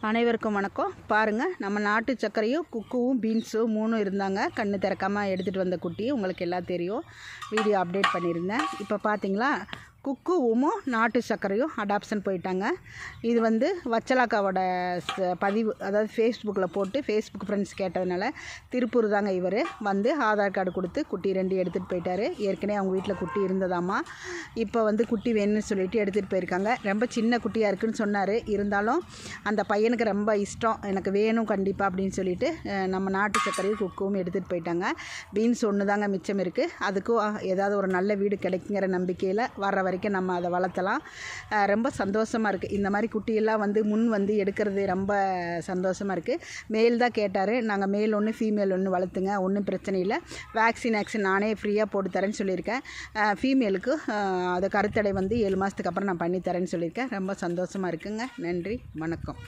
அனைவருக்கும் வணக்கம். பாருங்கள், நம்ம நாட்டு சர்க்கரையும் குக்குவும் பீன்ஸும் 3 இருந்தாங்க. கண்ணு திறக்காமல் எடுத்துகிட்டு வந்த குட்டி உங்களுக்கு எல்லாம் தெரியும். வீடியோ அப்டேட் பண்ணியிருந்தேன். இப்போ பார்த்தீங்களா, குக்குவும் நாட்டு சர்க்கரையும் அடாப்ஷன் போயிட்டாங்க. இது வச்சலாக்காவோட பதிவு, அதாவது ஃபேஸ்புக்கில் போட்டு ஃபேஸ்புக் ஃப்ரெண்ட்ஸ் கேட்டதுனால திருப்பூர் தாங்க இவர் ஆதார் கார்டு கொடுத்து குட்டி 2 எடுத்துகிட்டு போயிட்டார். ஏற்கனவே அவங்க வீட்டில் குட்டி இருந்ததாம்மா. இப்போ குட்டி வேணும்னு சொல்லிட்டு எடுத்துகிட்டு போயிருக்காங்க. ரொம்ப சின்ன குட்டியாக இருக்குதுன்னு சொன்னார். இருந்தாலும் அந்த பையனுக்கு ரொம்ப இஷ்டம், எனக்கு வேணும் கண்டிப்பாக அப்படின்னு சொல்லிட்டு நம்ம நாட்டு சர்க்கரையும் குக்குவும் எடுத்துகிட்டு போயிட்டாங்க. பீன்ஸ் ஒன்று தாங்க மிச்சம் இருக்குது. அதுக்கும் ஏதாவது ஒரு நல்ல வீடு கிடைக்குங்கிற நம்பிக்கையில் வர்ற வரைக்கும் நம்ம அதை வளர்த்தலாம். ரொம்ப சந்தோஷமாக இருக்குது. இந்த மாதிரி குட்டியெல்லாம் முன் எடுக்கிறது ரொம்ப சந்தோஷமாக இருக்குது. மேல் தான் கேட்டார். நாங்கள் மேல் ஒன்று ஃபீமேல் ஒன்று வளர்த்துங்க, ஒன்றும் பிரச்சனை இல்லை, வேக்சின் நானே ஃப்ரீயாக போட்டு தரேன்னு சொல்லியிருக்கேன். ஃபீமேலுக்கு அது கருத்தடை 7 மாதத்துக்கு அப்புறம் நான் பண்ணி தரேன்னு சொல்லியிருக்கேன். ரொம்ப சந்தோஷமாக இருக்குங்க. நன்றி, வணக்கம்.